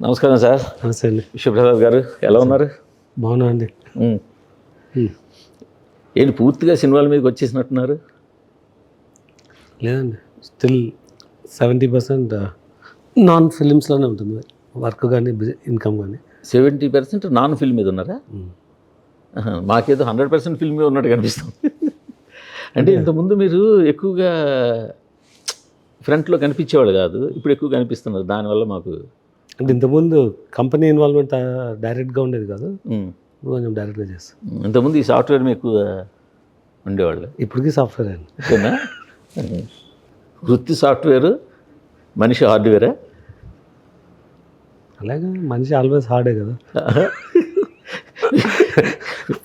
నమస్కారం సార్. నమస్తే అండి. విశ్వప్రసాద్ గారు ఎలా ఉన్నారు? బాగున్నా అండి. ఏంటి పూర్తిగా సినిమాల మీదకి వచ్చేసినట్టున్నారు? లేదండి, స్టిల్ 70% నాన్ ఫిలిమ్స్లోనే ఉంటుంది వర్క్ కానీ ఇన్కమ్ కానీ. 70% నాన్ ఫిల్మ్ మీద ఉన్నారా? మాకేదో 100% ఫిల్మ్ మీద ఉన్నట్టు కనిపిస్తుంది. అంటే ఇంతకుముందు మీరు ఎక్కువగా ఫ్రంట్లో కనిపించేవాళ్ళు కాదు, ఇప్పుడు ఎక్కువ కనిపిస్తున్నారు. దానివల్ల మాకు అంటే ఇంతకుముందు కంపెనీ ఇన్వాల్వ్మెంట్ డైరెక్ట్గా ఉండేది కాదు, ఇప్పుడు కొంచెం డైరెక్ట్గా చేస్తాం. ఇంతకుముందు ఈ సాఫ్ట్వేర్ మీద ఎక్కువ ఉండేవాళ్ళు, ఇప్పటికీ సాఫ్ట్వేర్ అండి. ఓకేనా? వృత్తి సాఫ్ట్వేరు, మనిషి హార్డ్వేరా? అలాగే మనిషి ఆల్వేస్ హార్డే కదా.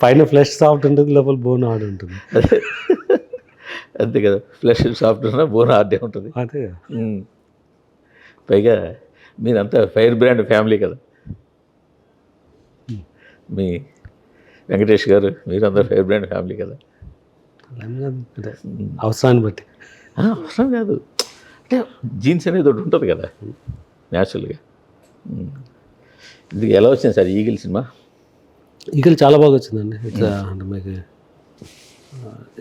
పైన ఫ్లెష్ సాఫ్ట్ ఉంటుంది, లోపల బోన్ హార్డ్ ఉంటుంది. అంతే కదా, ఫ్లెష్ సాఫ్ట్ ఉన్నా బోన్ హార్డే ఉంటుంది. అదే కదా. పైగా మీరంతా ఫైర్ బ్రాండ్ ఫ్యామిలీ కదా. మీ వెంకటేష్ గారు మీరంతా ఫైర్ బ్రాండ్ ఫ్యామిలీ కదా. అంటే అవసరాన్ని బట్టి. అవసరం కాదు, అంటే జీన్స్ అనేది ఒకటి ఉంటుంది కదా న్యాచురల్గా. ఇది ఎలా వచ్చింది సార్ ఈగిల్ సినిమా? ఈగల్ చాలా బాగా వచ్చిందండి. అంటే మీకు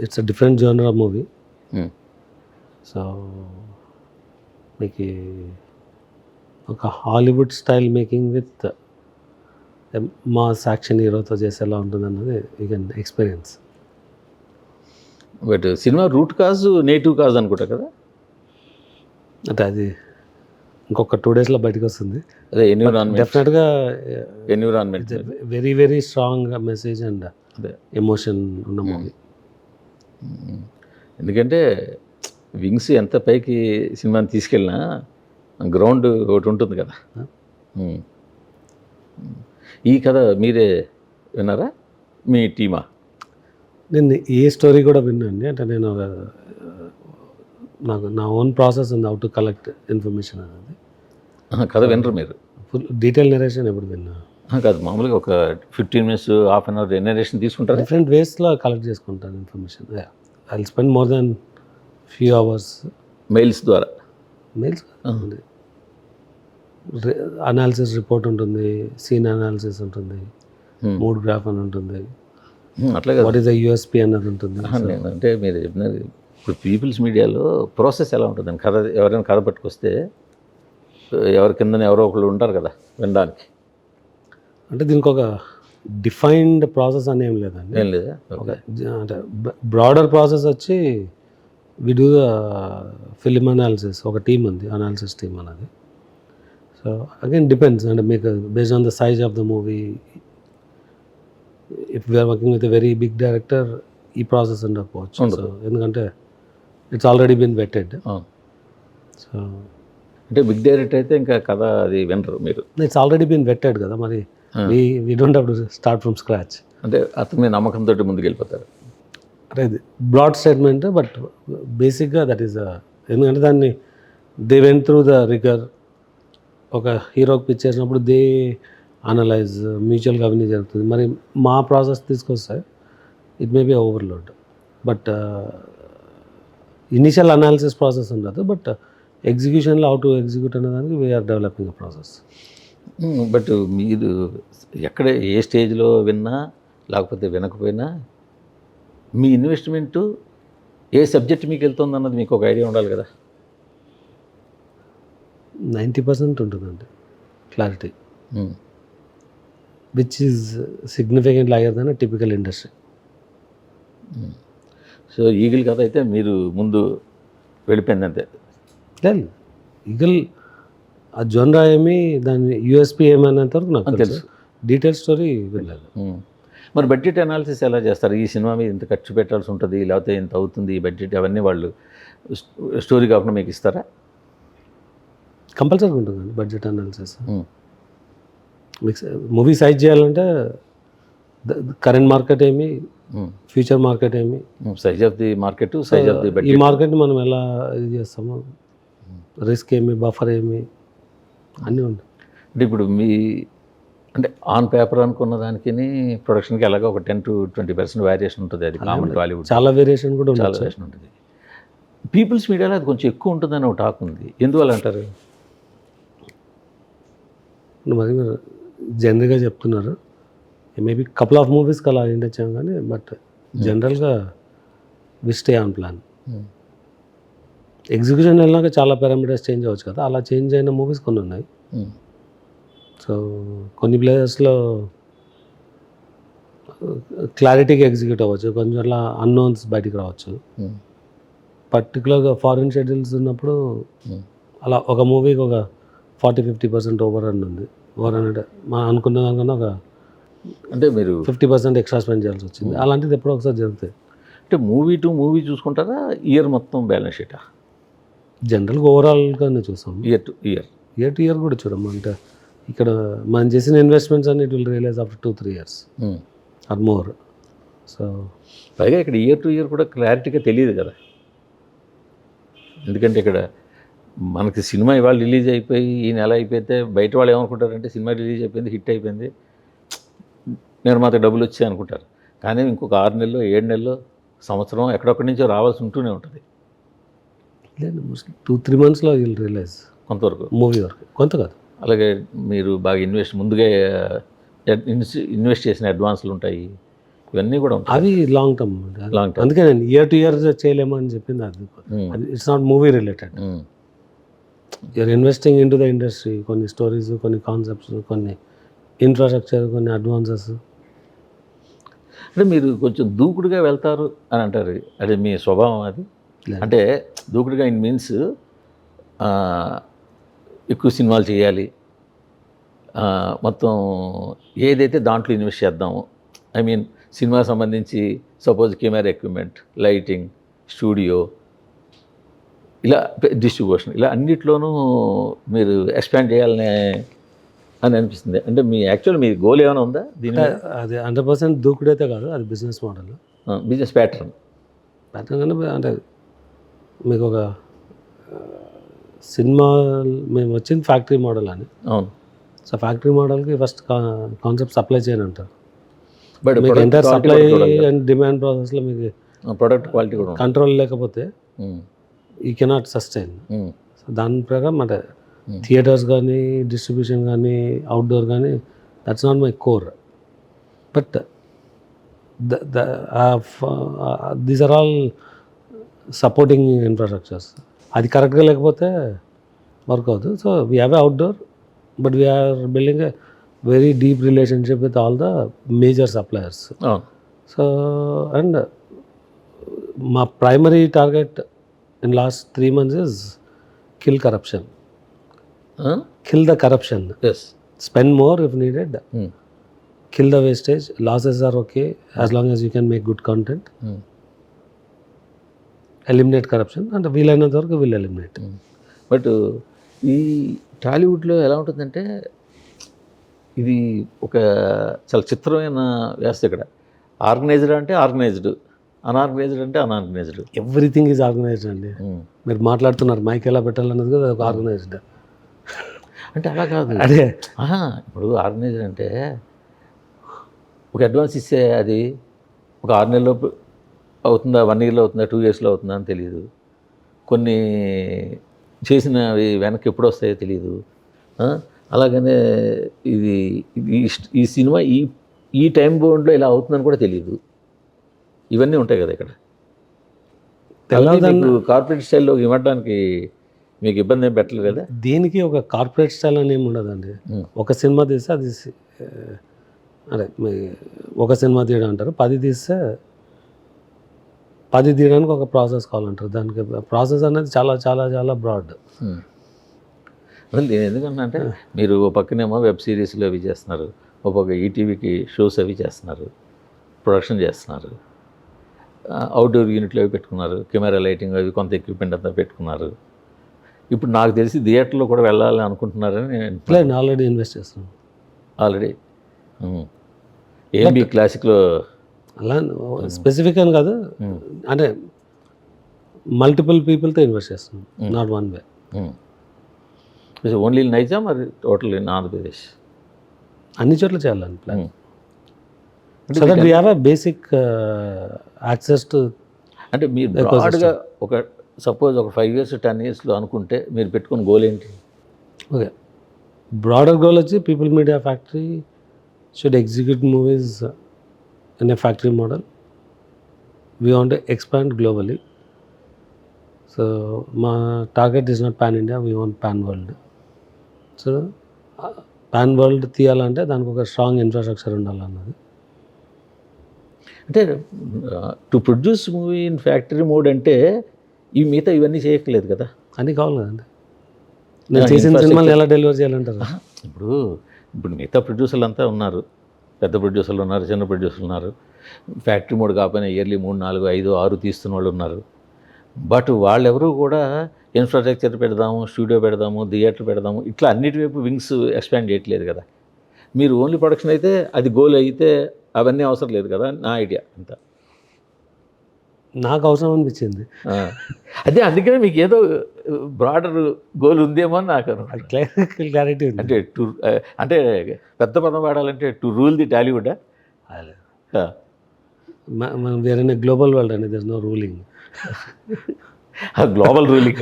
it's a different genre of movie. So మీకు ఒక Hollywood style making with mass action హీరోతో చేసేలా ఉంటుంది అన్నది you can experience. But cinema root cause native cause అనుకుంటా కదా. అంటే అది ఇంకొక 2 daysలో బయటకు వస్తుంది. అదే ఎన్విరాన్మెంట్, డెఫినెట్గా environment very very strong message and అదే ఎమోషన్ ఉన్న మూవీ. ఎందుకంటే వింగ్స్ ఎంత పైకి సినిమాని తీసుకెళ్ళినా గ్రౌండ్ ఒకటి ఉంటుంది కదా. ఈ కథ మీరే విన్నారా, మీ టీమా? నేను ఏ స్టోరీ కూడా విన్నాను. అంటే నేను నాకు నా ఓన్ ప్రాసెస్ ఉంది హౌ టు కలెక్ట్ ఇన్ఫర్మేషన్ అనేది. కథ వినరు మీరు? ఫుల్ డీటెయిల్ నెరేషన్ ఎప్పుడు విన్నా కాదు, మామూలుగా ఒక 15 minutes half an hour narration తీసుకుంటారు. డిఫరెంట్ వేస్లో కలెక్ట్ చేసుకుంటాను information. I will spend more than few hours. Mails ద్వారా? మెయిల్స్ అనాలిసిస్ రిపోర్ట్ ఉంటుంది, సీన్ అనాలిసిస్ ఉంటుంది, మూడ్ గ్రాఫ్ అని ఉంటుంది, అట్లాగే వాట్ ఈస్ ద యూఎస్పీ అన్నది ఉంటుంది. అంటే మీరు చెప్పినది ఇప్పుడు పీపుల్స్ మీడియాలో ప్రాసెస్ ఎలా ఉంటుందని, కథ ఎవరైనా కథ పట్టుకొస్తే ఎవరి కింద ఎవరో ఒకళ్ళు ఉంటారు కదా వినడానికి. అంటే దీనికి ఒక డిఫైన్డ్ ప్రాసెస్ అని ఏం లేదండి. ఏం లేదా? అంటే బ్రాడర్ ప్రాసెస్ వచ్చి we do the film analysis. ఒక టీమ్ ఉంది, అనాలిసిస్ టీమ్ అనేది. సో అగైన్ డిపెండ్స్, అంటే మీకు based on the size of the movie. If we're working with a very big director ఈ ప్రాసెస్ ఉండకపోవచ్చు. సో ఎందుకంటే it's already been vetted. So అంటే big director అయితే ఇంకా కథ అది వినరు మీరు? ఇట్స్ ఆల్రెడీ బీన్ వెటెడ్ కదా, మరి we don't have to start from scratch. అంటే అతని మీద నమ్మకంతో ముందుకు వెళ్ళిపోతారు. అంటే ఇది బ్రాడ్ స్టేట్మెంట్, బట్ బేసిక్గా దట్ ఈస్ ఎందుకంటే దాన్ని దే వెంట్ త్రూ ద రిగర్. ఒక హీరోకి పిచ్ చేసినప్పుడు దే అనలైజ్, మ్యూచువల్గా అవన్నీ జరుగుతుంది. మరి మా ప్రాసెస్ తీసుకొస్తే it may be overload, but initial analysis process ఉండదు. బట్ ఎగ్జిక్యూషన్లో హౌ టు ఎగ్జిక్యూట్ అనేదానికి we're developing a process. But మీరు ఎక్కడ ఏ స్టేజ్లో విన్నా లేకపోతే వినకపోయినా మీ ఇన్వెస్ట్మెంటు ఏ సబ్జెక్ట్ మీకు వెళ్తుంది అన్నది మీకు ఒక ఐడియా ఉండాలి కదా. 90% ఉంటుందండి clarity, which is significantly hire than typical industry. So eagle కథ అయితే మీరు ముందు వెళ్ళిపోయింది అంతే? లేదు, ఈగల్ ఆ జోనరా ఏమి, దాని యూఎస్పీ ఏమనేంత వరకు నాకు తెలుసు. డీటెయిల్ స్టోరీ వెళ్ళలేదు. మరి బడ్జెట్ అనాలిసిస్ ఎలా చేస్తారు? ఈ సినిమా మీద ఇంత ఖర్చు పెట్టాల్సి ఉంటుంది, లేకపోతే ఇంత అవుతుంది ఈ బడ్జెట్, అవన్నీ వాళ్ళు స్టోరీ కాకుండా మీకు ఇస్తారా? కంపల్సరీగా ఉంటుందండి బడ్జెట్ అనాలిసిస్. మూవీ సైజ్ చేయాలంటే కరెంట్ మార్కెట్ ఏమి, ఫ్యూచర్ మార్కెట్ ఏమి, size of the market, size of the budget, ఈ మార్కెట్ని మనం ఎలా ఇది చేస్తాము, రిస్క్ ఏమి, బఫర్ ఏమి, అన్నీ ఉంటాయి. అంటే ఇప్పుడు మీ అంటే ఆన్ పేపర్ అనుకున్న దానికి ప్రొడక్షన్కి ఎలాగో ఒక 10 to 20% వేరియేషన్ ఉంటుంది. అది కామన్ టాలీవుడ్. చాలా వేరియేషన్ కూడా చాలా వేరియేషన్ ఉంటుంది. పీపుల్స్ మీడియాలో అది కొంచెం ఎక్కువ ఉంటుందని ఒక టాక్ ఉంది. ఎందువల్ల అంటారు? మరి మీరు జనరల్గా చెప్తున్నారు, మేబీ కపుల్ ఆఫ్ మూవీస్కి అలా అయ్యిండొచ్చాము కానీ బట్ జనరల్గా we stay on plan. Execution వెళ్ళినాక చాలా పారామీటర్స్ చేంజ్ అవ్వచ్చు కదా, అలా చేంజ్ అయిన మూవీస్ కొన్ని ఉన్నాయి. సో కొన్ని ప్లేసెస్లో క్లారిటీగా ఎగ్జిక్యూట్ అవ్వచ్చు, కొంచెం అలా అన్నోన్స్ బయటికి రావచ్చు. పర్టికులర్గా ఫారిన్ షెడ్యూల్స్ ఉన్నప్పుడు అలా ఒక మూవీకి ఒక 40-50% ఓవర్ రన్ ఉంది. ఓవర్ రన్ అంటే మనం అనుకున్న దానికన్నా ఒక అంటే మీరు 50% ఎక్స్ట్రా స్పెండ్ చేయాల్సి వచ్చింది. అలాంటిది ఎప్పుడో ఒకసారి జరుగుతాయి. అంటే మూవీ టు మూవీ చూసుకుంటారా, ఇయర్ మొత్తం బ్యాలెన్స్ షీటా? జనరల్గా ఓవరాల్గానే చూస్తాం. Year to year. Year to year కూడా చూడము. అంటే ఇక్కడ మనం చేసిన ఇన్వెస్ట్మెంట్స్ అన్ని it will realise after 2-3 years or more. So పైగా ఇక్కడ ఇయర్ టు ఇయర్ కూడా క్లారిటీగా తెలియదు కదా, ఎందుకంటే ఇక్కడ మనకి సినిమా ఇవాళ రిలీజ్ అయిపోయి ఈ నెల అయిపోతే బయట వాళ్ళు ఏమనుకుంటారంటే సినిమా రిలీజ్ అయిపోయింది, హిట్ అయిపోయింది, నిర్మాత డబ్బులు వచ్చాయి అనుకుంటారు. కానీ ఇంకొక 6 నెలలు 7 నెలలు సంవత్సరం ఎక్కడొక్కడి నుంచో రావాల్సి ఉంటూనే ఉంటుంది. లేదు, మోస్ట్లీ 2-3 monthsలో విల్ రియలైజ్ కొంతవరకు మూవీ వరకు, కొంత కాదు. అలాగే మీరు బాగా ముందుగా ఇన్వెస్ట్ చేసిన అడ్వాన్స్లు ఉంటాయి, ఇవన్నీ కూడా ఉంటాయి. అవి లాంగ్ టర్మ్. Long term. అందుకే నేను ఇయర్ టు ఇయర్ చేయలేము అని చెప్పింది. అది it's not movie related. You're investing in to the industry. కొన్ని స్టోరీస్, కొన్ని కాన్సెప్ట్స్, కొన్ని ఇన్ఫ్రాస్ట్రక్చర్, కొన్ని అడ్వాన్సెస్. అంటే మీరు కొంచెం దూకుడుగా వెళ్తారు అని అంటారు, అదే మీ స్వభావం అది? అంటే దూకుడుగా ఇన్ మీన్స్ ఎక్కువ సినిమాలు చేయాలి, మొత్తం ఏదైతే దాంట్లో ఇన్వెస్ట్ చేద్దాము, ఐ మీన్ సినిమా సంబంధించి suppose camera equipment, lighting, studio, ఇలా డిస్ట్రిబ్యూషన్, ఇలా అన్నిట్లోనూ మీరు ఎక్స్పాండ్ చేయాలని అని అనిపిస్తుంది. అంటే మీ గోల్ ఏమైనా ఉందా దీని? అది 100% దూకుడైతే కాదు, అది బిజినెస్ మోడల్, బిజినెస్ ప్యాటర్న్. కానీ అంటే మీకు ఒక సినిమా మేము వచ్చింది ఫ్యాక్టరీ మోడల్ అని. అవును. సో ఫ్యాక్టరీ మోడల్కి ఫస్ట్ కాన్సెప్ట్ సప్లై చేయని అంటారు. బట్ మీకు ఎంటైర్ సప్లై అండ్ డిమాండ్ ప్రాసెస్లో మీకు ప్రొడక్ట్ క్వాలిటీ కూడా కంట్రోల్ లేకపోతే యూ కెనాట్ సస్టైన్. సో దాని ప్రకారం అంటే థియేటర్స్ కానీ, డిస్ట్రిబ్యూషన్ కానీ, అవుట్డోర్ కానీ, that's not my core. But these are all supporting infrastructures. అది కరెక్ట్గా లేకపోతే వర్క్ అవుతుంది. So we have a outdoor, but we're building a very deep relationship with all the major suppliers. So and మా primary target in last 3 months is kill corruption. Kill the corruption. Yes. Spend more if needed. Kill the wastage. Losses are okay as long as you can make good content. Eliminate corruption, and వీలైనంత వరకు will eliminate. But ఈ టాలీవుడ్లో ఎలా ఉంటుందంటే ఇది ఒక చాలా చిత్రమైన వ్యవస్థ. ఇక్కడ ఆర్గనైజ్డ్ అంటే ఆర్గనైజ్డ్, అన్ఆర్గనైజ్డ్ అంటే అన్ఆర్గనైజ్డ్. ఎవ్రీథింగ్ ఈజ్ ఆర్గనైజ్డ్ అండి. మీరు మాట్లాడుతున్నారు మైక్ ఎలా పెట్టాలన్నది కూడా ఒక ఆర్గనైజ్డ్. అంటే అలా కాదు. అదే ఇప్పుడు ఆర్గనైజ్డ్ అంటే ఒక అడ్వాన్స్ ఇస్తే అది ఒక 6 నెలల్లో అవుతుందా, 1 yearలో అవుతుందా, 2 yearsలో అవుతుందా అని తెలియదు. కొన్ని చేసినవి వెనక్కి ఎప్పుడు వస్తాయో తెలియదు. అలాగనే ఇది ఈ సినిమా ఈ టైం బౌండ్లో ఇలా అవుతుందని కూడా తెలియదు. ఇవన్నీ ఉంటాయి కదా ఇక్కడ. కార్పొరేట్ స్టైల్లో ఇవ్వడానికి మీకు ఇబ్బంది ఏం పెట్టలేదు కదా? దీనికి ఒక కార్పొరేట్ స్టైల్ అని ఏమి ఉండదండి. ఒక సినిమా తీస్తే అది అదే ఒక సినిమా తీయడం అంటారు, 10 తీస్తే 10 తీయడానికి ఒక ప్రాసెస్ కావాలంటారు. దానికి ప్రాసెస్ అనేది చాలా చాలా చాలా బ్రాడ్. అసలు నేను ఎందుకన్నా అంటే మీరు ఓ పక్కనేమో వెబ్ సిరీస్లు అవి చేస్తున్నారు, ఒక పక్క ఈటీవీకి షోస్ అవి చేస్తున్నారు, ప్రొడక్షన్ చేస్తున్నారు, అవుట్డోర్ యూనిట్లు అవి పెట్టుకున్నారు, కెమెరా లైటింగ్ అవి కొంత ఎక్విప్మెంట్ అంతా పెట్టుకున్నారు. ఇప్పుడు నాకు తెలిసి థియేటర్లో కూడా వెళ్ళాలని అనుకుంటున్నారని నేను ఆల్రెడీ ఇన్వెస్ట్ చేస్తున్నాను. ఆల్రెడీ ఏఎంబీ క్లాసిక్లో అలా స్పెసిఫిక్ అని కాదు, అంటే మల్టిపుల్ పీపుల్తో ఇన్వెస్ట్ చేస్తున్నాం, not one way. Only Nizam మరి టోటల్ ఇన్ ఆంధ్రప్రదేశ్? అన్ని చోట్ల చేయాలని plan. So that we have a basic access to. అంటే మీరు బ్రాడ్గా ఒక సపోజ్ ఒక 5 years 10 yearsలో అనుకుంటే మీరు పెట్టుకున్న గోల్ ఏంటి? ఓకే, బ్రాడర్ గోల్ వచ్చి people media factory should execute movies in a factory model. We want to expand globally. So మా target is not pan India, we want pan world. So pan world తీయాలంటే దానికి ఒక strong infrastructure ఉండాలన్నది. అంటే to produce movie in factory mode అంటే ఈ మిగతా ఇవన్నీ చేయట్లేదు కదా. అన్నీ కావాలి కదండి. నేను చేసిన సినిమాలు ఎలా డెలివర్ చేయాలంటారు? ఇప్పుడు ఇప్పుడు మిగతా ప్రొడ్యూసర్లు అంతా ఉన్నారు, పెద్ద ప్రొడ్యూసర్లు ఉన్నారు, చిన్న ప్రొడ్యూసర్లు ఉన్నారు. ఫ్యాక్టరీ మోడ్ కాకపోయినా ఇయర్లీ 3, 4, 5, 6 తీస్తున్న వాళ్ళు ఉన్నారు. బట్ వాళ్ళెవరూ కూడా ఇన్ఫ్రాస్ట్రక్చర్ పెడదాము, స్టూడియో పెడదాము, థియేటర్ పెడదాము, ఇట్లా అన్నిటి వైపు వింగ్స్ ఎక్స్పాండ్ చేయట్లేదు కదా. మీరు ఓన్లీ ప్రొడక్షన్ అయితే అది గోల్ అయితే అవన్నీ అవసరం లేదు కదా, నా ఐడియా అంతా. నాకు అవసరం అనిపించింది. అదే అందుకనే మీకు ఏదో బ్రాడర్ గోల్ ఉందేమో అని నాకు క్లారిటీ ఉంది. అంటే అంటే పెద్ద పదం వాడాలంటే టు రూల్ ది టాలీవుడ్. వేరే గ్లోబల్ వరల్డ్ అండి, there no ruling. Global ruling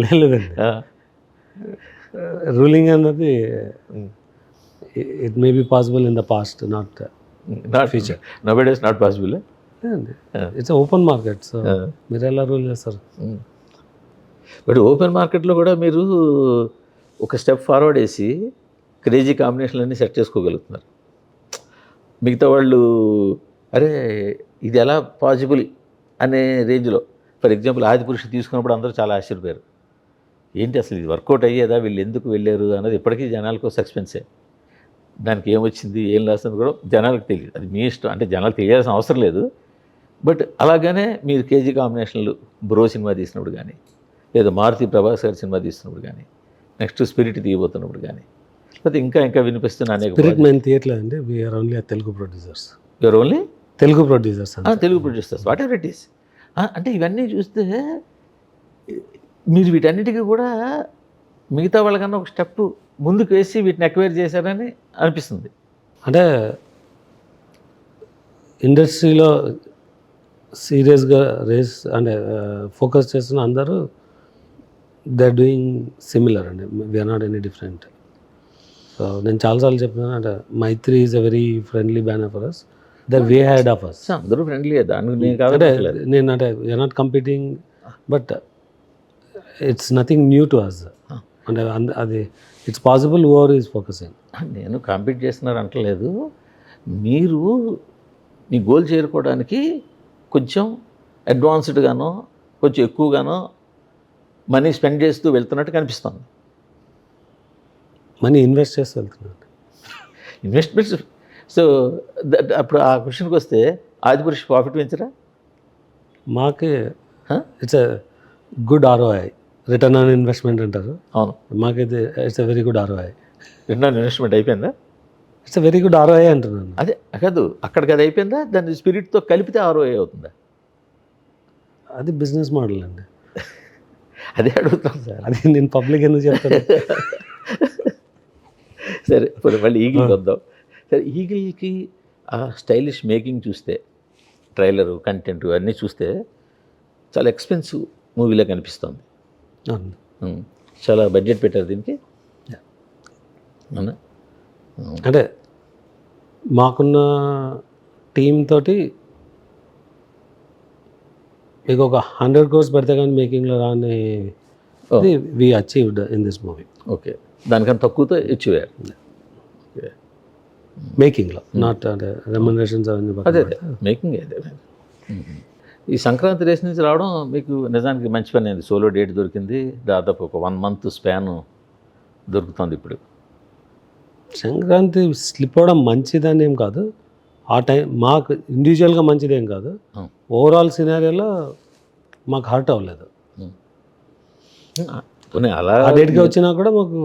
లేదండి. రూలింగ్ అన్నది it may be possible in the past, not future. Now not possible. It's open market, so మీరు ఎలా రూల్ చేస్తారు? బట్ ఓపెన్ మార్కెట్లో కూడా మీరు ఒక స్టెప్ ఫార్వర్డ్ వేసి క్రేజీ కాంబినేషన్లన్నీ సెట్ చేసుకోగలుగుతున్నారు. మిగతా వాళ్ళు అరే ఇది ఎలా పాసిబుల్ అనే రేంజ్లో, ఫర్ ఎగ్జాంపుల్ ఆదిపురుషు తీసుకున్నప్పుడు అందరూ చాలా ఆశ్చర్యపోయారు. ఏంటి అసలు ఇది వర్కౌట్ అయ్యేదా, వీళ్ళు ఎందుకు వెళ్ళారు అన్నది ఇప్పటికీ జనాలకు సస్పెన్సే. దానికి ఏమొచ్చింది, ఏం రాస్తుంది కూడా జనాలకు తెలియదు. అది మీ ఇష్టం, అంటే జనాలకు తెలియాల్సిన అవసరం లేదు. బట్ అలాగనే మీరు కేజీ కాంబినేషన్లు బ్రో సినిమా తీసినప్పుడు కానీ, లేదా మారుతి ప్రభాస్ గారి సినిమా తీస్తున్నప్పుడు కానీ, నెక్స్ట్ స్పిరిట్ తీయబోతున్నప్పుడు కానీ, లేకపోతే ఇంకా ఇంకా వినిపిస్తున్న అనేక స్పిరిట్ మేము తీయట్లేదండి. We are only Telugu producers. You are only Telugu producers. Telugu producers, whatever it is. అంటే ఇవన్నీ చూస్తే మీరు వీటన్నిటికీ కూడా మిగతా వాళ్ళకన్నా ఒక స్టెప్ ముందుకు వేసి వీటిని ఎక్వైర్ చేశారని అనిపిస్తుంది. అంటే ఇండస్ట్రీలో సీరియస్గా అంటే ఫోకస్ చేస్తున్న అందరూ దే ఆర్ డూయింగ్ సిమిలర్ అండి. We are not any different. So నేను చాలాసార్లు చెప్పినాను, అంటే Mythri is a very friendly banner for us. They way head of us. అందరూ ఫ్రెండ్లీ, దానికి నేను అంటే నేను అంటే we are not competing, but it's nothing new to us. అంటే అది it's possible over is focusing. నేను కాంపీట్ చేస్తున్నారు అంటలేదు. మీరు మీ గోల్ చేరుకోవడానికి కొంచెం అడ్వాన్స్డ్గానో కొంచెం ఎక్కువగానో మనీ స్పెండ్ చేస్తూ వెళ్తున్నట్టు కనిపిస్తుంది. మనీ ఇన్వెస్ట్ చేస్తూ వెళ్తున్నాను. ఇన్వెస్ట్మెంట్స్. సో అప్పుడు ఆ క్వశ్చన్కి వస్తే ఆదిపురుష్ ప్రాఫిట్ పెంచరా? మాకే it's a good ROI, return on investment అంటారు. అవును, మాకైతే it's a very good ROI. Return on investment అయిపోయిందా? It's a very good ROI అంటున్నాను. అదే కాదు, అక్కడికి అది అయిపోయిందా? దాన్ని స్పిరిట్తో కలిపితే ROI అవుతుందా? అది బిజినెస్ మోడల్ అండి. అదే అడుగుతాం సార్. అది నేను పబ్లిక్ ఎందుకు చెప్తాను? సరే, ఇప్పుడు మళ్ళీ ఈగిల్కి వద్దాం. సరే, ఈగిల్కి ఆ స్టైలిష్ మేకింగ్ చూస్తే, ట్రైలరు, కంటెంట్ అన్నీ చూస్తే చాలా ఎక్స్పెన్సివ్ మూవీలో కనిపిస్తుంది. చాలా బడ్జెట్ పెట్టారు దీనికి. అవునా? అంటే మాకున్న టీమ్ తోటి మీకు ఒక 100 crores పెడితే కానీ మేకింగ్లో రాని we achieved in this movie. Okay, దానికన్నా తక్కువతో అచీవ్ అయ్యారు మేకింగ్లో, నాట్ అంటే రెమ్యునరేషన్స్ అవన్నీ. అదే మేకింగ్ అదే. ఈ సంక్రాంతి రేస్ నుంచి రావడం మీకు నిజానికి మంచి పని అయింది. సోలో డేట్ దొరికింది, దాదాపు ఒక 1 month స్పాన్ దొరుకుతుంది ఇప్పుడు. సంక్రాంతి స్లిప్ అవ్వడం మంచిదని ఏం కాదు, ఆ టైం మాకు ఇండివిజువల్గా మంచిదేం కాదు, ఓవరాల్ సినారియోలో మాకు హర్ట్ అవ్వలేదు. అలా ఆ డేట్గా వచ్చినా కూడా మాకు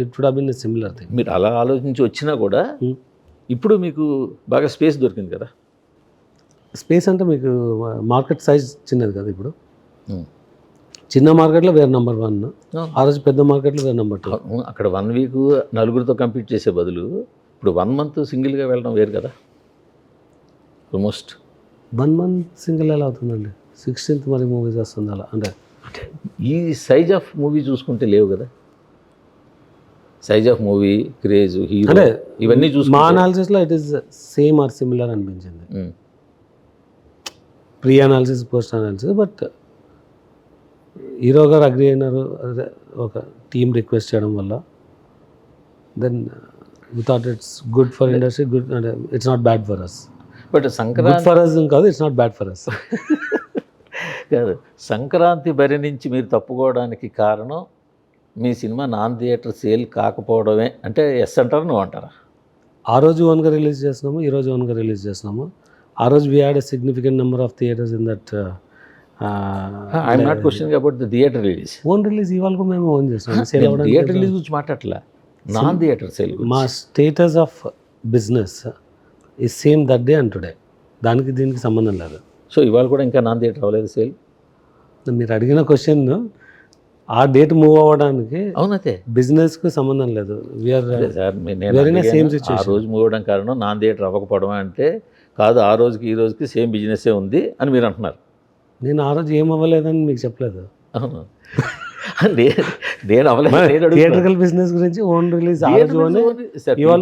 it would have been a similar thing. మీరు అలా ఆలోచించి వచ్చినా కూడా ఇప్పుడు మీకు బాగా స్పేస్ దొరికింది కదా. స్పేస్ అంటే మీకు మార్కెట్ సైజ్ చిన్నది కదా. ఇప్పుడు చిన్న మార్కెట్లో వేరే నెంబర్ 1, ఆ రోజు పెద్ద మార్కెట్లో వేరే నెంబర్ 2. అక్కడ 1 week నలుగురితో కంపీట్ చేసే బదులు ఇప్పుడు 1 month సింగిల్గా వెళ్ళడం వేరు కదా. ఆల్మోస్ట్ 1 month సింగిల్ ఎలా అవుతుందండి? 16th మరి మూవీస్ వస్తుంది అలా. అంటే ఈ సైజ్ ఆఫ్ మూవీ చూసుకుంటే లేవు కదా. Size of movie, craze, hero, అంటే ఇవన్నీ మా చూసుకుంటే అనాలిసిస్లో it is same or similar అనిపించింది. Pre analysis, post analysis. But hero గారు అగ్రి అయినారు, అదే ఒక టీమ్ రిక్వెస్ట్ చేయడం వల్ల. Then we thought it's good for industry, good అంటే it's not bad for us. But good Sankranti for us కాదు, it's not bad for us. కాదు, సంక్రాంతి బరి నుంచి మీరు తప్పుకోవడానికి కారణం మీ సినిమా నాన్ థియేటర్ సేల్ కాకపోవడమే అంటే ఎస్ అంటారు, నువ్వు అంటారా? ఆ రోజు ఓన్గా రిలీజ్ చేస్తున్నాము, ఈ రోజు ఓన్గా రిలీజ్ చేస్తున్నాము. ఆ రోజు we had a significant number of theatres in that. I'm not questioning about the theatre release. Own release ఇవాళ మేము ఓన్ చేస్తున్నాం. సేల్ అవ్వడానికి థియేటర్ రిలీజ్ గురించి మాట్లాడట్లా, నాన్ థియేటర్ సేల్. మా స్టేటస్ ఆఫ్ బిజినెస్ ఈ same that day and today. దానికి దీనికి సంబంధం లేదు. సో ఇవాళ కూడా ఇంకా నాన్ థియేటర్ అవ్వలేదు సేల్. మీరు అడిగిన క్వశ్చన్ ఆ డేట్ మూవ్ అవ్వడానికి అవునతే బిజినెస్కి సంబంధం లేదు. We're sir, We're in a same నేను ఆ situation. రోజు మూవ్ అవడం కారణం నాన్ థియేటర్ అవ్వకపోవడం అంటే కాదు, ఆ రోజుకి ఈ రోజుకి సేమ్ బిజినెస్సే ఉంది అని మీరు అంటున్నారు. నేను ఆ రోజు ఏం అవ్వలేదని మీకు చెప్పలేదు. అవును, నేను అవ్వలేదు. థియేటర్కల్ బిజినెస్ గురించి ఓన్ రిలీజ్ ఆ రోజు ఇవాళ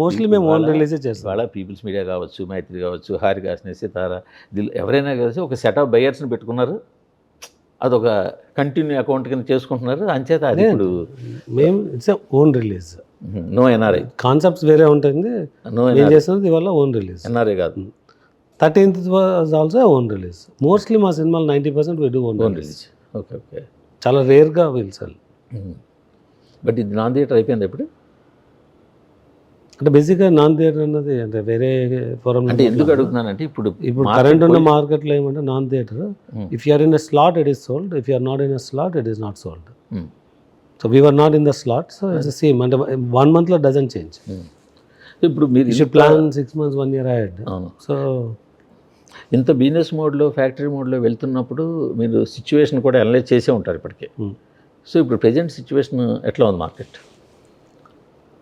మోస్ట్లీ మేము ఓన్ రిలీజే చేస్తాం. ఇవాళ పీపుల్స్ మీడియా కావచ్చు, మైత్రి కావచ్చు, హారికాస్ని, సితార, ఎవరైనా కలిసి ఒక సెట్ ఆఫ్ బయర్స్ని పెట్టుకున్నారు. అదొక కంటిన్యూ అకౌంట్ కింద చేసుకుంటున్నారు. అంచేత అది ఇప్పుడు మేము it's own release. No NRI concepts వేరే ఉంటుంది. నో ఏం చేస్తున్నది ఇవాళ ఓన్ రిలీజ్. ఎన్ఆర్ఐ కాదు, 13th was also own release. Mostly మా సినిమాలు 90% we do own own release. Release. Okay okay. చాలా రేర్గా విల్ సెల్. బట్ ఇది నాన్ థియేటర్ అయిపోయింది ఇప్పుడు. అంటే బేసిక్గా నాన్ థియేటర్ అన్నది అంటే వేరే ఫోరం. అంటే ఎందుకు అడుగుతున్నానంటే ఇప్పుడు ఇప్పుడు కరెంట్ ఉన్న మార్కెట్లో ఏమంటే non theatre if you're in a slot it is sold, if you're not in a slot it is not sold. So we are not in the slot, so it's same. అంటే 1 monthలో dozen change. ఇప్పుడు మీరు you should plan 6 months 1 year ahead. అవును. So ఇంత business మోడ్లో, factory మోడ్లో వెళ్తున్నప్పుడు మీరు సిచ్యువేషన్ కూడా అనలైజ్ చేసే ఉంటారు ఇప్పటికే. సో ఇప్పుడు ప్రజెంట్ సిచ్యువేషన్ ఎట్లా ఉంది market?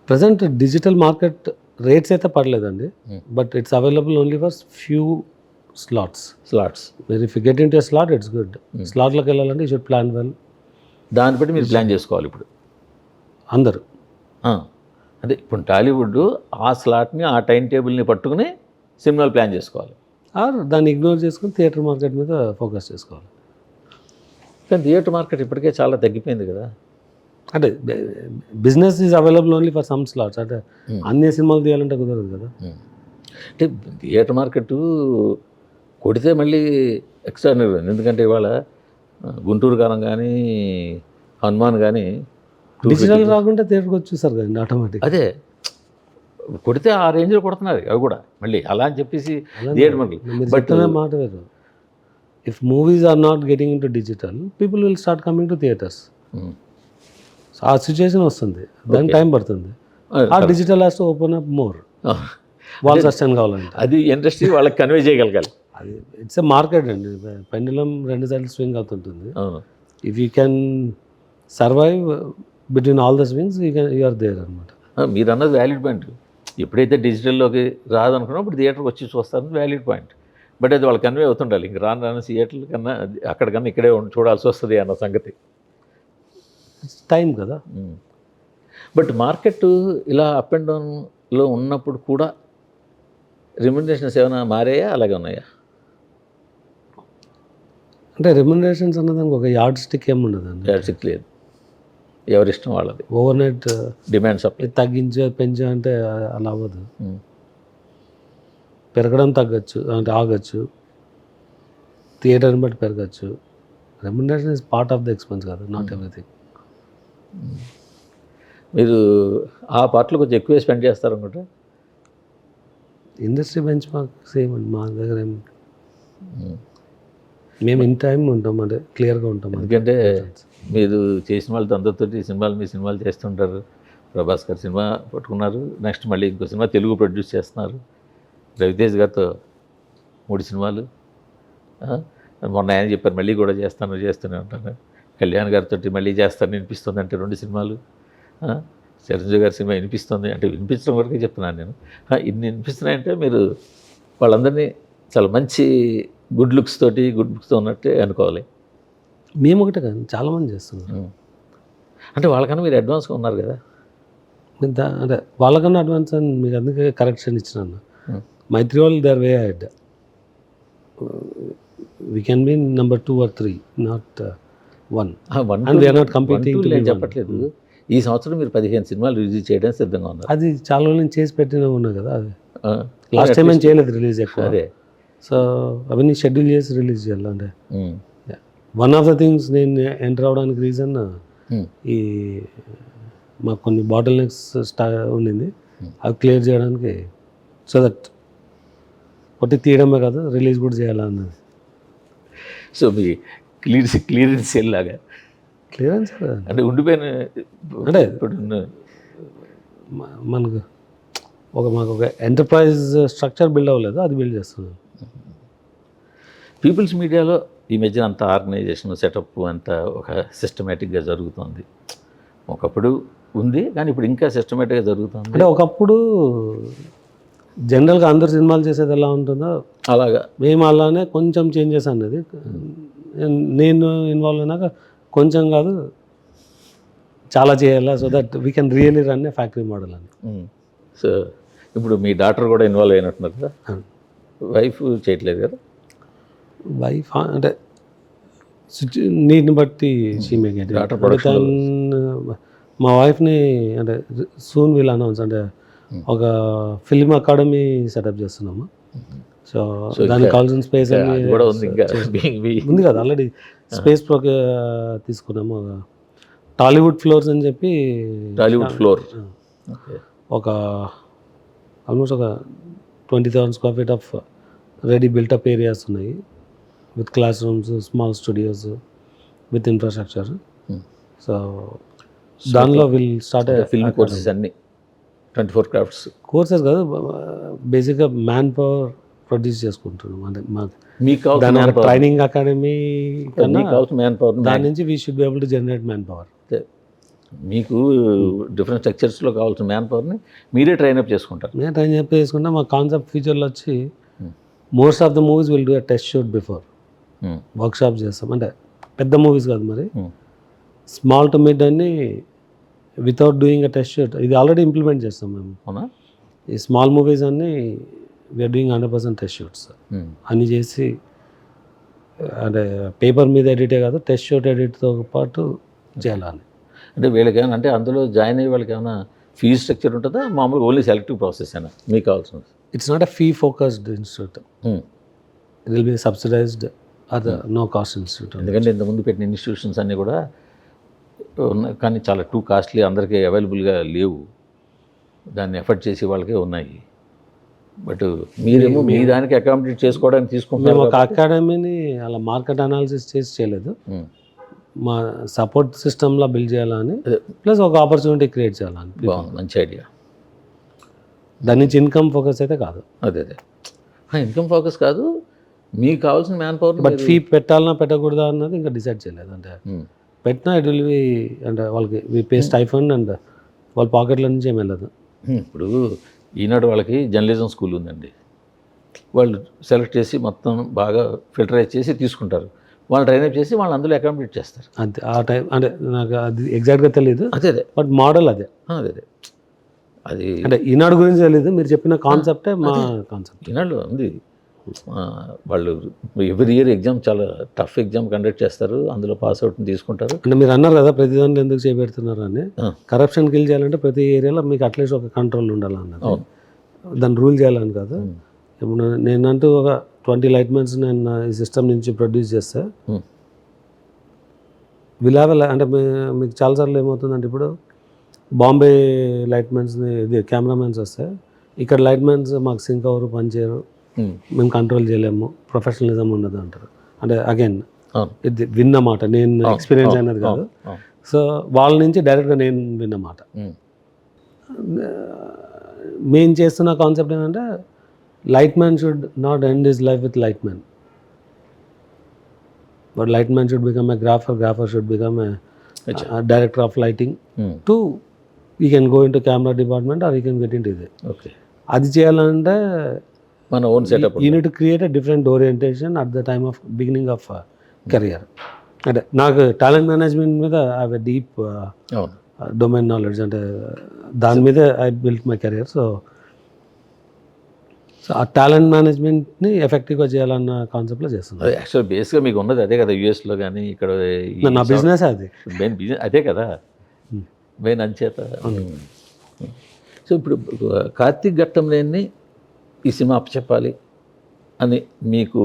Present digital market rates అయితే పడలేదండి. But it's available only for few slots. మీరు if you get in to slot it's good. స్లాట్లోకి వెళ్ళాలంటే యూ షుడ్ ప్లాన్ వెల్. దాన్ని బట్టి మీరు ప్లాన్ చేసుకోవాలి ఇప్పుడు అందరూ. అదే ఇప్పుడు టాలీవుడ్ ఆ స్లాట్ని, ఆ టైం టేబుల్ని పట్టుకుని సినిమాలు ప్లాన్ చేసుకోవాలి. ఆర్ దాన్ని ఇగ్నోర్ చేసుకుని థియేటర్ మార్కెట్ మీద ఫోకస్ చేసుకోవాలి. కానీ థియేటర్ మార్కెట్ ఇప్పటికే చాలా తగ్గిపోయింది కదా. అంటే business is available only for some slots. అంటే అన్ని సినిమాలు తీయాలంటే కుదరదు కదా. అంటే థియేటర్ మార్కెట్ కొడితే మళ్ళీ ఎక్స్ట్రాడినరీ. ఎందుకంటే ఇవాళ గుంటూరు కారం కానీ, హనుమాన్ కానీ డిజిటల్ రాకుండా థియేటర్కి వచ్చి చూసారు కదండి ఆటోమేటిక్. అదే కొడితే ఆ రేంజ్లో కొడుతున్నారు అవి కూడా మళ్ళీ అలా అని చెప్పేసి థియేటర్ మార్కెట్. బట్ మాట వేరు. If movies are not getting in to digital, people will start coming to theatres. So ఆ సిచ్యువేషన్ వస్తుంది, దానికి టైం పడుతుంది. ఆ digital has to open up more. వాళ్ళు సస్టైన్ కావాలంటే అది ఇండస్ట్రీ వాళ్ళకి కన్వే చేయగలగాలి. అది ఇట్స్ ఎ మార్కెట్ అండి. పెండులం 2 సార్లు స్వింగ్ అవుతుంటుంది. అవును. If you can survive between all the swings you are there అనమాట. మీరు అన్నది వ్యాలిడ్ పాయింట్. ఎప్పుడైతే డిజిటల్లోకి రాదనుకున్నప్పుడు థియేటర్కి వచ్చి చూస్తారని వ్యాలిడ్ పాయింట్. బట్ అది వాళ్ళు కన్వే అవుతుండాలి. ఇంక రాను థియేటర్ల కన్నా అక్కడికన్నా ఇక్కడే చూడాల్సి వస్తుంది అన్న సంగతి. టైం కదా. బట్ మార్కెట్ ఇలా అప్ అండ్ డౌన్లో ఉన్నప్పుడు కూడా రెమ్యునరేషన్స్ ఏమైనా మారాయా, అలాగే ఉన్నాయా? అంటే రెమ్యునరేషన్స్ అన్నదానికి ఒక యార్డ్ స్టిక్ ఏమి ఉండదండి. యార్డ్ స్టిక్ లేదు, ఎవరిష్టం వాళ్ళది. ఓవర్ నైట్ డిమాండ్ సప్లై పెంచా అంటే అలా అవ్వదు. పెరగడం తగ్గచ్చు అంటే ఆగచ్చు, థియేటర్ని బట్టి పెరగచ్చు. Remuneration is part of the expense కదా, నాట్ ఎవ్రీథింగ్. మీరు ఆ పార్ట్లో కొంచెం ఎక్కువే స్పెండ్ చేస్తారు అనుకుంటా. ఇండస్ట్రీ బెంచ్ మార్క్ సేమ్ అండి మా దగ్గర. మేము ఇన్ టైం ఉంటాం, అంటే క్లియర్గా ఉంటాం. ఎందుకంటే మీరు చేసిన వాళ్ళతో అందరితోటి సినిమాలు, మీ సినిమాలు చేస్తుంటారు. ప్రభాస్ గారు సినిమా పట్టుకున్నారు, నెక్స్ట్ మళ్ళీ ఇంకో సినిమా తెలుగు ప్రొడ్యూస్ చేస్తున్నారు. రవితేజ్ గారితో 3 సినిమాలు. మొన్న ఆయన చెప్పారు మళ్ళీ కూడా చేస్తూనే ఉంటాను. కళ్యాణ్ గారితో మళ్ళీ చేస్తాను వినిపిస్తుంది అంటే 2 సినిమాలు. చిరంజీవి గారి సినిమా వినిపిస్తుంది అంటే వినిపించడం వరకే చెప్తున్నాను నేను. ఇన్ని వినిపిస్తున్నాయంటే మీరు వాళ్ళందరినీ చాలా మంచి గుడ్ లుక్స్తో ఉన్నట్టే అనుకోవాలి. మేము ఒకటే కాదు, చాలామంది చేస్తున్నారు. అంటే వాళ్ళకన్నా మీరు అడ్వాన్స్గా ఉన్నారు కదా. అంటే వాళ్ళకన్నా అడ్వాన్స్ అని మీకు అందుకే కరెక్షన్ ఇచ్చినాను. Hmm. మైత్రి వాళ్ళు they are way ahead. We can be number 2 or 3, నాట్ 1. And we are not competing to be one. చెప్పట్లేదు. ఈ సంవత్సరం మీరు 15 సినిమాలు రిలీజ్ చేయడానికి సిద్ధంగా ఉన్నారు. అది చాలా రోజుల నుంచి చేసి పెట్టిన ఉన్నా కదా. అది ఆ, లాస్ట్ టైం ఏం చేయలేదు రిలీజ్ ఎక్కువ. అదే. సో అవన్నీ షెడ్యూల్ చేసి రిలీజ్ చేయాలంటే ఉమ్, వన్ ఆఫ్ ద థింగ్స్ నేను ఎంటర్ అవడానికి రీజన్ ఉమ్, ఈ మాకు కొన్ని బాటిల్ నెక్స్ ఉండింది, అవి క్లియర్ చేయడానికి. సో దట్ ఒకటి తీయడమే కాదు రిలీజ్ కూడా చేయాలన్నది. సో మీ క్లియరెన్స్ సేల్ లాగా క్లియరెన్స్ అంటే ఉండిపోయిన అంటే ఇప్పుడు మనకు మాకు ఒక ఎంటర్ప్రైజ్ స్ట్రక్చర్ బిల్డ్ అవ్వలేదు, అది బిల్డ్ చేస్తున్నాం. పీపుల్స్ మీడియాలో ఈ మధ్యన అంత ఆర్గనైజేషన్ సెటప్ అంతా ఒక సిస్టమేటిక్గా జరుగుతుంది. ఒకప్పుడు ఉంది కానీ ఇప్పుడు ఇంకా సిస్టమేటిక్గా జరుగుతుంది. అంటే ఒకప్పుడు జనరల్గా అందరు సినిమాలు చేసేది ఎలా ఉంటుందో అలాగా మేము అలానే కొంచెం చేంజెస్ అనేది నేను ఇన్వాల్వ్ అయినాక కొంచెం కాదు చాలా చేయాలా, so that we can really run A factory model అని. సో ఇప్పుడు మీ డాక్టర్ కూడా ఇన్వాల్వ్ అయినట్టున్నారు కదా, వైఫ్ చేయట్లేదు కదా? వైఫ్ అంటే నీటిని బట్టి Daughter production మా వైఫ్ని అంటే సూన్ విల్ అనౌన్స్ అంటే ఒక ఫిల్మ్ అకాడమీ సెటప్ చేస్తున్నాము. సో దానికి కావాల్సిన స్పేస్ అది కూడా ఉంది ఇంకా ఉంది కదా, ఆల్రెడీ స్పేస్ తీసుకున్నాము. టాలీవుడ్ ఫ్లోర్స్ అని చెప్పి టాలీవుడ్ ఫ్లోర్ ఒక ఆల్మోస్ట్ ఒక 20,000 square feet of ready built up areas ఉన్నాయి with classrooms, small studios with infrastructure. So దానిలో విల్ స్టార్ట్ ఫిల్మ్ కోర్సెస్ అన్ని 24 క్రాఫ్ట్స్ కోర్సెస్ కాదు, బేసిక్గా మ్యాన్ పవర్ ప్రొడ్యూస్ చేసుకుంటున్నాం. అంటే మాకు మీకు దాని ట్రైనింగ్ అకాడమీ కన్నా మ్యాన్ పవర్ దాని నుంచి we should be able to generate man power. మీకు డిఫరెంట్ స్ట్రక్చర్స్లో కావాల్సిన మ్యాన్ పవర్ని మీరే ట్రైన్అప్ చేసుకుంటారు. నేను ట్రైన్ చేసుకుంటే మా కాన్సెప్ట్ ఫ్యూచర్లో వచ్చి most of the movies will do a test shoot before, workshop చేస్తాం. అంటే పెద్ద మూవీస్ కాదు మరి, స్మాల్ టు మిడ్ అన్ని without doing a test shoot ఇది ఆల్రెడీ ఇంప్లిమెంట్ చేస్తాం మేము. అవునా? ఈ స్మాల్ మూవీస్ అన్నీ వీఆర్ డూయింగ్ 100% టెస్ట్ షూట్స్ అన్నీ చేసి, అంటే పేపర్ మీద ఎడిటే కాదు టెస్ట్ షూట్ ఎడిట్తో పాటు చేయాలని. అంటే వీళ్ళకి ఏమైనా అంటే అందులో జాయిన్ అయ్యే వాళ్ళకి ఏమైనా ఫీజ్ స్ట్రక్చర్ ఉంటుందా, మామూలుగా ఓన్లీ సెలెక్టివ్ ప్రాసెస్ అయినా మీకు కావాల్సింది? It's not a fee focused institute, it will be subsidised or no cost institute. ఎందుకంటే ఇంతకుముందు పెట్టిన ఇన్స్టిట్యూషన్స్ అన్నీ కూడా ఉన్నాయి కానీ చాలా టూ కాస్ట్లీ, అందరికీ అవైలబుల్గా లేవు, దాన్ని ఎఫర్ట్ చేసే వాళ్ళకే ఉన్నాయి. బట్ మీరేమో మీ దానికి అకామిడేట్ చేసుకోవడానికి తీసుకుంటాం. మేము ఒక అకాడమీని అలా మార్కెట్ అనాలిసిస్ చేసి చేయలేదు, మా సపోర్ట్ సిస్టమ్లా బిల్డ్ చేయాలని, ప్లస్ ఒక ఆపర్చునిటీ క్రియేట్ చేయాలని. బాగుంది, మంచి ఐడియా. దాని నుంచి ఇన్కమ్ ఫోకస్ అయితే కాదు. అదే ఇన్కమ్ ఫోకస్ కాదు, మీకు కావాల్సిన మ్యాన్ పవర్. బట్ ఫీ పెట్టాలన్నా పెట్టకూడదా అన్నది ఇంకా డిసైడ్ చేయలేదు. అంటే పెట్టినా ఇట్ విల్ బి అంటే వాళ్ళకి వి పే స్టైఫండ్ అండ్ వాళ్ళ పాకెట్ల నుంచి ఏమి వెళ్ళదు. ఇప్పుడు ఈనాడు వాళ్ళకి జర్నలిజం స్కూల్ ఉందండి, వాళ్ళు సెలెక్ట్ చేసి మొత్తం బాగా ఫిల్టరైజ్ చేసి తీసుకుంటారు, వాళ్ళు ట్రైనప్ చేసి వాళ్ళు అందులో అకామిడేట్ చేస్తారు. అంతే ఆ టైం అంటే నాకు అది ఎగ్జాక్ట్గా తెలియదు. అదే బట్ మోడల్ అదే అది అంటే ఈనాడు గురించి తెలియదు, మీరు చెప్పిన కాన్సెప్టే మా కాన్సెప్ట్. ఈనాడు ఉంది. వాళ్ళు ఎవ్రీ ఇయర్ ఎగ్జామ్ చాలా టఫ్ ఎగ్జామ్ కండక్ట్ చేస్తారు, అందులో పాస్ అవుట్ని తీసుకుంటారు. అంటే మీరు అన్నారు కదా ప్రతి దాంట్లో ఎందుకు చేపెడుతున్నారు అని, కరప్షన్ కిల్ చేయాలంటే ప్రతి ఏరియాలో మీకు అట్లీస్ట్ ఒక కంట్రోల్ ఉండాలన్నది, దాన్ని రూల్ చేయాలని కాదు. ఇప్పుడు నేనంటూ ఒక 20 లైట్మెన్స్ నేను ఈ సిస్టమ్ నుంచి ప్రొడ్యూస్ చేస్తే విలావెల్ అంటే మీకు చాలాసార్లు ఏమవుతుందంటే ఇప్పుడు బాంబే లైట్మెన్స్ని ఇది కెమెరామెన్స్ వస్తే ఇక్కడ లైట్మెన్స్ మాకు సింక్ అవరు పనిచేయరు, మేము కంట్రోల్ చేయలేము, ప్రొఫెషనలిజం ఉండదు అంటారు. అంటే అగైన్ ఇది విన్నమాట, నేను ఎక్స్పీరియన్స్ అయినది కాదు. సో వాళ్ళ నుంచి డైరెక్ట్గా నేను విన్నమాట. మేము చేస్తున్న కాన్సెప్ట్ ఏంటంటే light man should not end his life with light man, but light man should become a grapher, grapher should become a director of lighting to you can go in to camera department or you can get in to ఇది. అది చేయాలంటే మన own setup, you need to create a different orientation at the time of beginning of career. అంటే నాకు talent management మీద I have a deep domain knowledge అంటే దాని మీదే I built my career. So ఆ టాలెంట్ మేనేజ్మెంట్ని ఎఫెక్టివ్గా చేయాలన్న కాన్సెప్ట్లో చేస్తున్నాను. అది యాక్చువల్ బేస్గా మీకు ఉన్నది అదే కదా, యూఎస్లో కానీ ఇక్కడ నా బిజినెస్ అది. మెయిన్ బిజినెస్ అదే కదా, మెయిన్ అంచేత. సో ఇప్పుడు కార్తీక్ ఘట్టంలేని ఈ సినిమా అప్పచెప్పాలి అని మీకు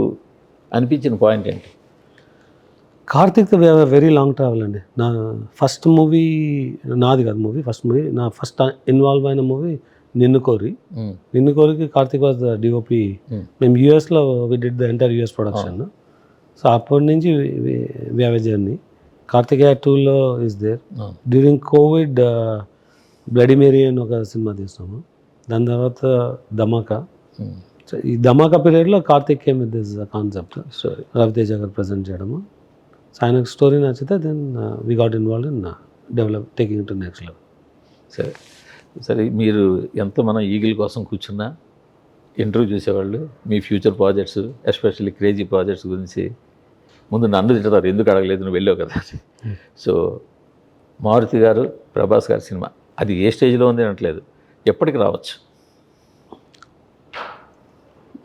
అనిపించిన పాయింట్ ఏంటి? కార్తిక్ వెరీ లాంగ్ ట్రావెల్ అండి. నా ఫస్ట్ మూవీ నాది కాదు, ఫస్ట్ మూవీ నా ఫస్ట్ ఇన్వాల్వ్ అయిన మూవీ నిన్ను కోరికి కార్తిక్ వాజ్ ద డిఓపి. మేము యూఎస్లో we did the entire US production. So అప్పటి నుంచి we have a journey. Karthikeya 2లో is there. During COVID bloody Mary అని ఒక సినిమా తీస్తాము. దాని తర్వాత ధమాకా. సో ఈ ధమాకా పీరియడ్లో Karthik came with this concept, Ravi Teja గారు ప్రజెంట్ చేయడము. సో ఆయనకు స్టోరీ నచ్చితే then we got involve in taking to next level. సరే సరే, మీరు ఎంత మన ఈగిల్ కోసం కూర్చున్నా ఇంటర్వ్యూ చూసేవాళ్ళు మీ future projects, especially crazy projects గురించి ముందు నన్ను తింటారు, ఎందుకు అడగలేదు, నువ్వు వెళ్ళావు కదా. సో మారుతి గారు, ప్రభాస్ గారి సినిమా అది ఏ స్టేజ్లో ఉంది అనట్లేదు, ఎప్పటికి రావచ్చు?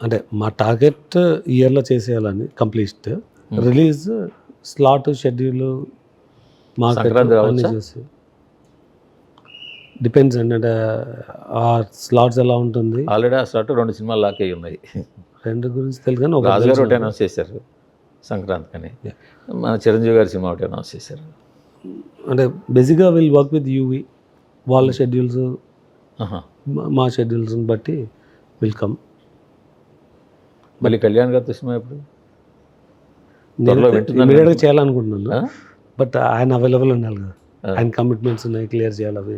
అంటే మా టార్గెట్ ఇయర్లో చేసేయాలని complete. Release slot schedule market అన్నీ చేసి డిపెండ్స్ అండి. అంటే ఆ స్లాట్స్ ఎలా ఉంటుంది. ఆల్రెడీ ఆ స్లాట్ 2 సినిమాలు లాక్ అయ్యి ఉన్నాయి. రెండు గురించి తెలుసు కానీ ఒక రాజుగారు ఒకటి అనౌన్స్ చేశారు సంక్రాంతి కానీ, మన చిరంజీవి గారి సినిమా ఒకటి అనౌన్స్ చేశారు. అంటే బేసిక్గా విల్ వర్క్ విత్ యూవి, వాళ్ళ షెడ్యూల్స్ మా షెడ్యూల్స్ని బట్టి విల్ కమ్. మళ్ళీ కళ్యాణ్ గారితో సినిమా ఎప్పుడు? ఇమీడియట్గా చేయాలనుకుంటున్నాను, బట్ ఆయన అవైలబుల్ ఉండాలి కదా. ఆయన కమిట్మెంట్స్ ఉన్నాయి, క్లియర్ చేయాలి. అవి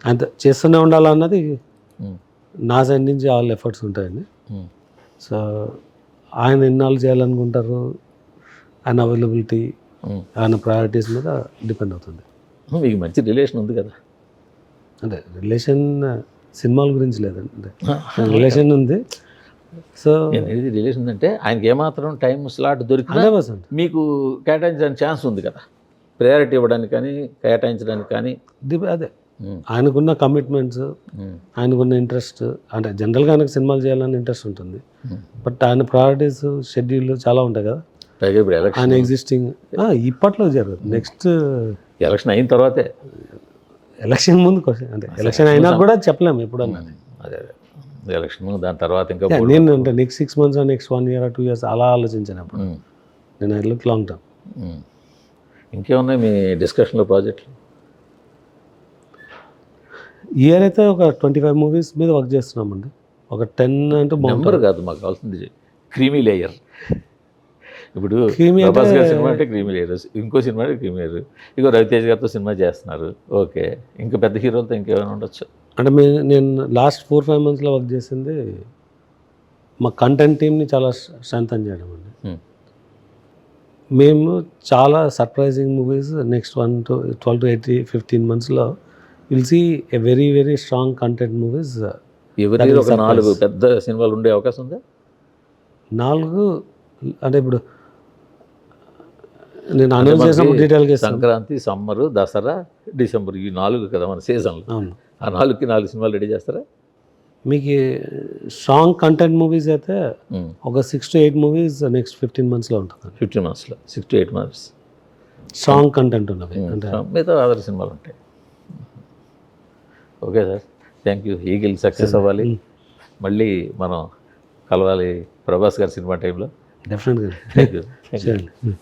అంత చేస్తూనే ఉండాలన్నది నా సైడ్ నుంచి ఆల్ ఎఫర్ట్స్ ఉంటాయండి. సో ఆయన ఎన్నాళ్ళు చేయాలనుకుంటారు, ఆయన అవైలబిలిటీ, ఆయన ప్రయారిటీస్ మీద డిపెండ్ అవుతుంది. మీకు మంచి రిలేషన్ ఉంది కదా? అంటే రిలేషన్ సినిమాల గురించి లేదండి, రిలేషన్ ఉంది. సో ఇది రిలేషన్ అంటే ఆయనకి ఏమాత్రం టైం స్లాట్ దొరికినా మీకు కేటాయించడానికి ఛాన్స్ ఉంది కదా, ప్రయారిటీ ఇవ్వడానికి కానీ కేటాయించడానికి కానీ. అదే ఆయనకున్న కమిట్మెంట్స్, ఆయనకున్న ఇంట్రెస్ట్. అంటే జనరల్గా ఆయనకు సినిమాలు చేయాలని ఇంట్రెస్ట్ ఉంటుంది, బట్ ఆయన ప్రయారిటీస్ షెడ్యూల్ చాలా ఉంటాయి కదా. ఇప్పుడు ఆయన ఎగ్జిస్టింగ్ ఇప్పట్లో జరగదు, నెక్స్ట్ ఎలక్షన్ అయిన తర్వాతే. ఎలక్షన్ ముందు క్వశ్చన్, అంటే ఎలక్షన్ అయినా కూడా చెప్పలేము ఎప్పుడన్నా. అదే ఎలక్షన్ ముందు, దాని తర్వాత ఇంకా నేను అంటే next 6 months next 1 year or 2 years అలా ఆలోచించినప్పుడు నేను ఐ లుక్ లాంగ్ టర్మ్. ఇంకేమున్నాయి మీ డిస్కషన్లో ప్రాజెక్టులు? ఇయర్ అయితే ఒక 25 movies మీద వర్క్ చేస్తున్నామండి. ఒక 10 అంటే నెంబర్ కాదు మాకు కావాల్సింది, క్రీమీ లేయర్. ఇప్పుడు ప్రభాస్ గారి సినిమా అంటే క్రీమీ లేయర్, ఇంకో సినిమా అంటే క్రీమీ లేయర్, ఇంకో రవితేజ్ గారితో సినిమా చేస్తున్నారు. ఓకే, ఇంకా పెద్ద హీరోలతో ఇంకేమైనా ఉండొచ్చు? అంటే నేను లాస్ట్ 4-5 monthsలో వర్క్ చేసింది మా కంటెంట్ టీమ్ని చాలా స్ట్రెంథన్ చేయడం అండి. మేము చాలా సర్ప్రైజింగ్ మూవీస్ నెక్స్ట్ 12 to 15 monthsలో will see a very very strong content movies. ఎవరి ఒక 4 పెద్ద సినిమాలు ఉండే అవకాశం ఉందా? 4 అంటే ఇప్పుడు నేను అనౌన్స్ చేసినప్పుడు డీటెయిల్గా సంక్రాంతి, సమ్మరు, దసరా, డిసెంబర్, ఈ 4 కదా మన సీజన్లు. అవును, ఆ 4కి 4 సినిమాలు రెడీ చేస్తారా? మీకు స్ట్రాంగ్ కంటెంట్ మూవీస్ అయితే ఒక 6 to 8 movies నెక్స్ట్ 15 monthsలో ఉంటుంది. 15 monthsలో 6 to 8 months స్ట్రాంగ్ కంటెంట్ ఉన్నవి, అంటే మిగతా అదర్ సినిమాలు ఉంటాయి. Okay sir, thank you. Eagle success అవ్వాలి, మళ్ళీ మనం కలవాలి ప్రభాస్ గారి సినిమా టైంలో. డెఫినెట్గా. Thank you.